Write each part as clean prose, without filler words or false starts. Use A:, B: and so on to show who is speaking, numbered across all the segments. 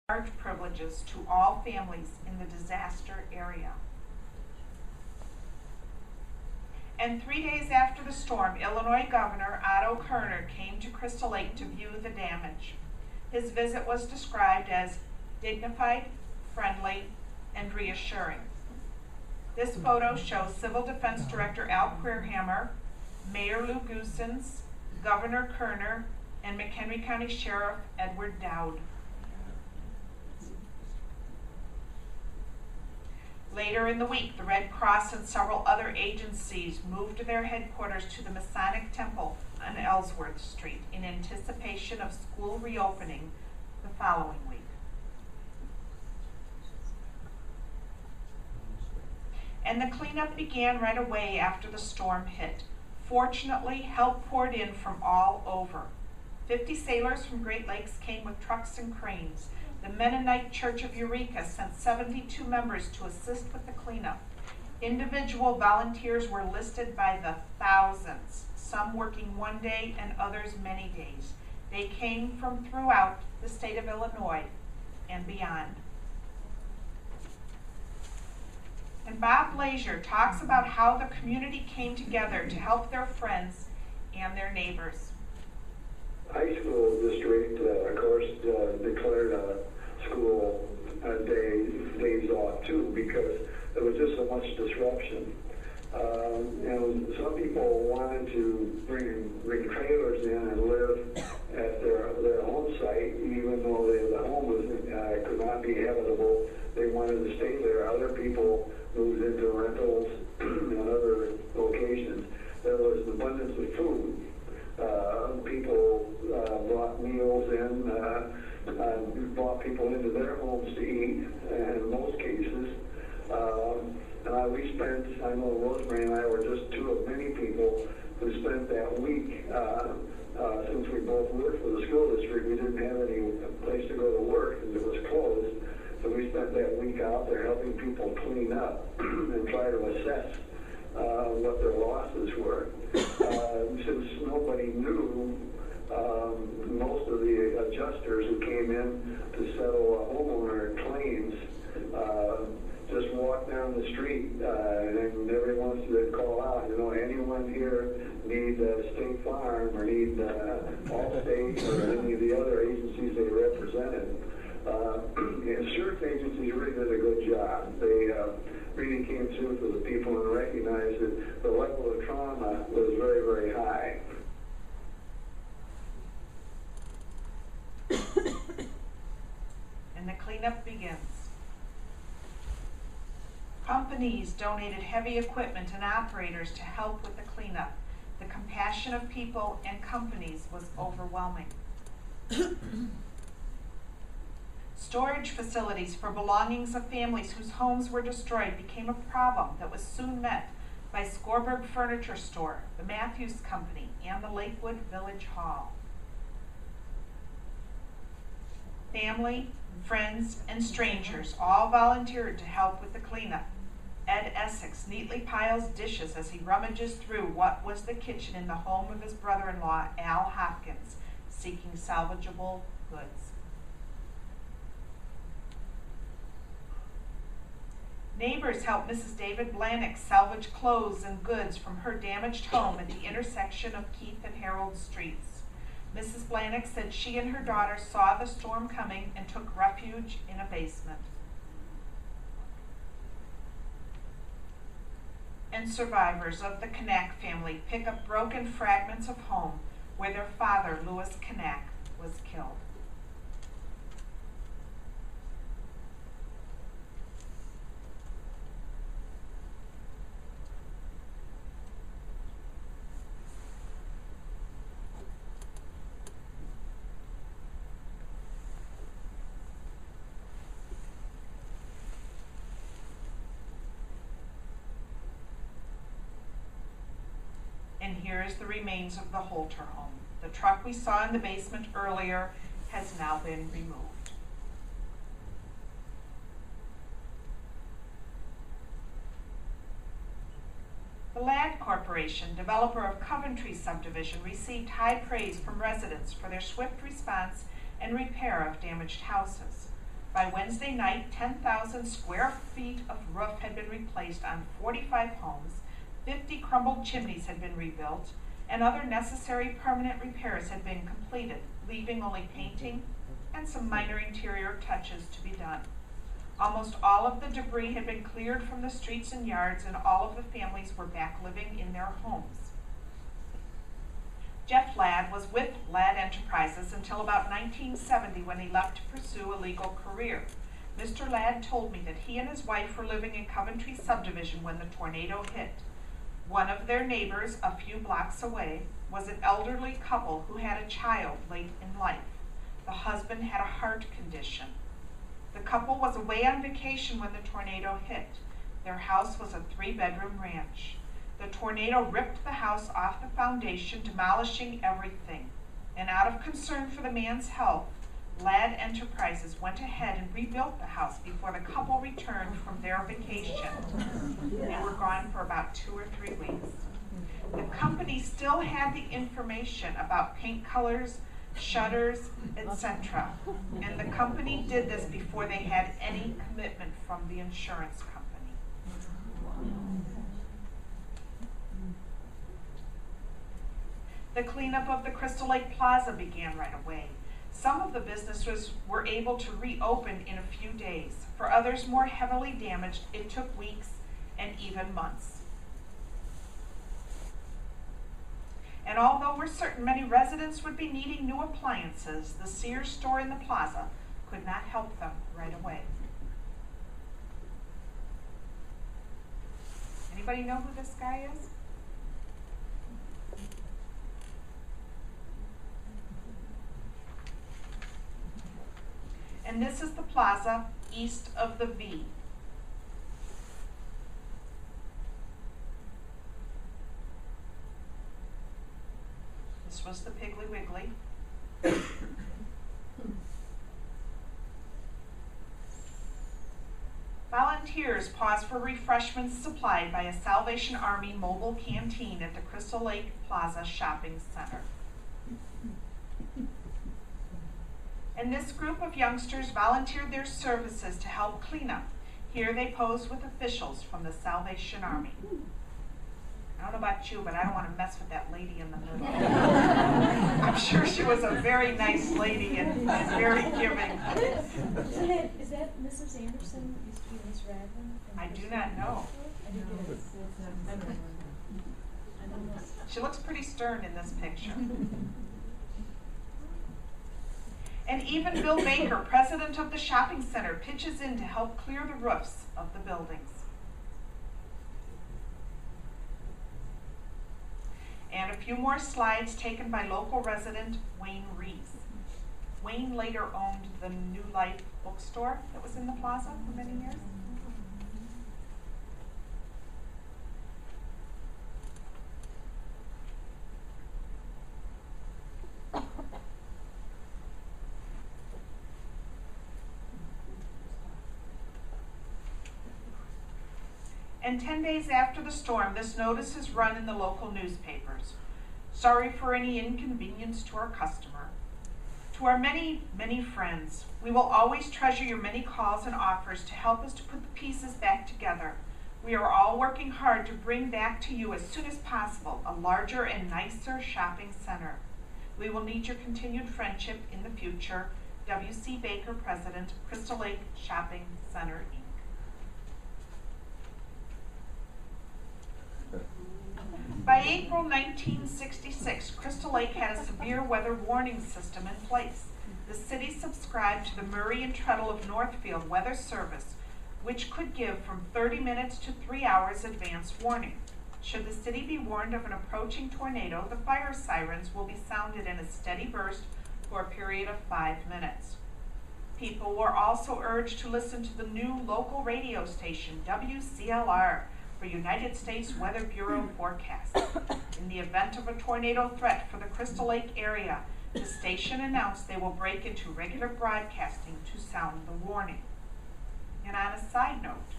A: large privileges to all families in the disaster area. And 3 days after the storm, Illinois Governor Otto Kerner came to Crystal Lake to view the damage. His visit was described as dignified, friendly, and reassuring. This photo shows Civil Defense Director Al Queerhammer, Mayor Lou Goosens, Governor Kerner, and McHenry County Sheriff Edward Dowd. Later in the week, the Red Cross and several other agencies moved their headquarters to the Masonic Temple on Ellsworth Street in anticipation of school reopening the following week. And the cleanup began right away after the storm hit. Fortunately, help poured in from all over. 50 sailors from Great Lakes came with trucks and cranes. The Mennonite Church of Eureka sent 72 members to assist with the cleanup. Individual volunteers were listed by the thousands, some working one day and others many days. They came from throughout the state of Illinois and beyond. And Bob Blazier talks about how the community came together to help their friends and their neighbors.
B: High school district, of course, declared school days off too, because there was just so much disruption. Some people wanted to bring trailers in and live at their home site, even though the home could not be habitable. They wanted to stay there. Other people moved into rentals and other locations. There was an abundance of food. People brought meals in, brought people into their homes to eat, in most cases. I know Rosemary and I were just two of many people who spent that week, since we both worked for the school district, we didn't have any place to go to work because it was closed. So we spent that week out there helping people clean up and try to assess what their losses were. Since nobody knew, most of the adjusters who came in to settle homeowner claims just walked down the street, and every once in a while call out, anyone here need State Farm or need Allstate or any of the other agencies they represented. Insurance agencies really did a good job. They really came through for the people and recognized that the level of trauma was very, very high.
A: And the cleanup begins. Companies donated heavy equipment and operators to help with the cleanup. The compassion of people and companies was overwhelming. Storage facilities for belongings of families whose homes were destroyed became a problem that was soon met by Scorberg Furniture Store, the Matthews Company, and the Lakewood Village Hall. Family, friends, and strangers all volunteered to help with the cleanup. Ed Essex neatly piles dishes as he rummages through what was the kitchen in the home of his brother-in-law, Al Hopkins, seeking salvageable goods. Neighbors helped Mrs. David Blanick salvage clothes and goods from her damaged home at the intersection of Keith and Harold Streets. Mrs. Blanick said she and her daughter saw the storm coming and took refuge in a basement. And survivors of the Knack family pick up broken fragments of home where their father, Louis Knack, was killed. And here is the remains of the Holter home. The truck we saw in the basement earlier has now been removed. The Ladd Corporation, developer of Coventry subdivision, received high praise from residents for their swift response and repair of damaged houses. By Wednesday night, 10,000 square feet of roof had been replaced on 45 homes, 50 crumbled chimneys had been rebuilt, and other necessary permanent repairs had been completed, leaving only painting and some minor interior touches to be done. Almost all of the debris had been cleared from the streets and yards, and all of the families were back living in their homes. Jeff Ladd was with Ladd Enterprises until about 1970 when he left to pursue a legal career. Mr. Ladd told me that he and his wife were living in Coventry subdivision when the tornado hit. One of their neighbors a few blocks away was an elderly couple who had a child late in life. The husband had a heart condition. The couple was away on vacation when the tornado hit. Their house was a 3-bedroom ranch. The tornado ripped the house off the foundation, demolishing everything. And out of concern for the man's health, Ladd Enterprises went ahead and rebuilt the house before the couple returned from their vacation. They were gone for about 2 or 3 weeks. The company still had the information about paint colors, shutters, etc. And the company did this before they had any commitment from the insurance company. The cleanup of the Crystal Lake Plaza began right away. Some of the businesses were able to reopen in a few days. For others more heavily damaged, it took weeks and even months. And although we're certain many residents would be needing new appliances, the Sears store in the plaza could not help them right away. Anybody know who this guy is? And this is the plaza east of the V. This was the Piggly Wiggly. Volunteers paused for refreshments supplied by a Salvation Army mobile canteen at the Crystal Lake Plaza Shopping Center. And this group of youngsters volunteered their services to help clean up. Here they posed with officials from the Salvation Army. I don't know about you, but I don't want to mess with that lady in the middle. I'm sure she was a very nice lady and very giving.
C: Is that Mrs. Anderson? Used to be Miss Ragland?
A: I do not know.
C: I think it is. I don't know.
A: She looks pretty stern in this picture. And even Bill Baker, president of the shopping center, pitches in to help clear the roofs of the buildings. And a few more slides taken by local resident Wayne Rees. Wayne later owned the New Life bookstore that was in the plaza for many years. And 10 days after the storm, this notice is run in the local newspapers. Sorry for any inconvenience to our customer. To our many, many friends, we will always treasure your many calls and offers to help us to put the pieces back together. We are all working hard to bring back to you as soon as possible a larger and nicer shopping center. We will need your continued friendship in the future. W.C. Baker, President, Crystal Lake Shopping Center, Inc. By April 1966, Crystal Lake had a severe weather warning system in place. The city subscribed to the Murray and Treadle of Northfield Weather Service, which could give from 30 minutes to 3 hours advance warning. Should the city be warned of an approaching tornado, the fire sirens will be sounded in a steady burst for a period of 5 minutes. People were also urged to listen to the new local radio station, WCLR, for United States Weather Bureau forecasts. In the event of a tornado threat for the Crystal Lake area, the station announced they will break into regular broadcasting to sound the warning. And on a side note,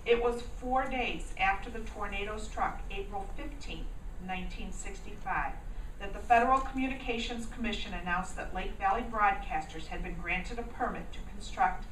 A: it was 4 days after the tornado struck, April 15, 1965, that the Federal Communications Commission announced that Lake Valley Broadcasters had been granted a permit to construct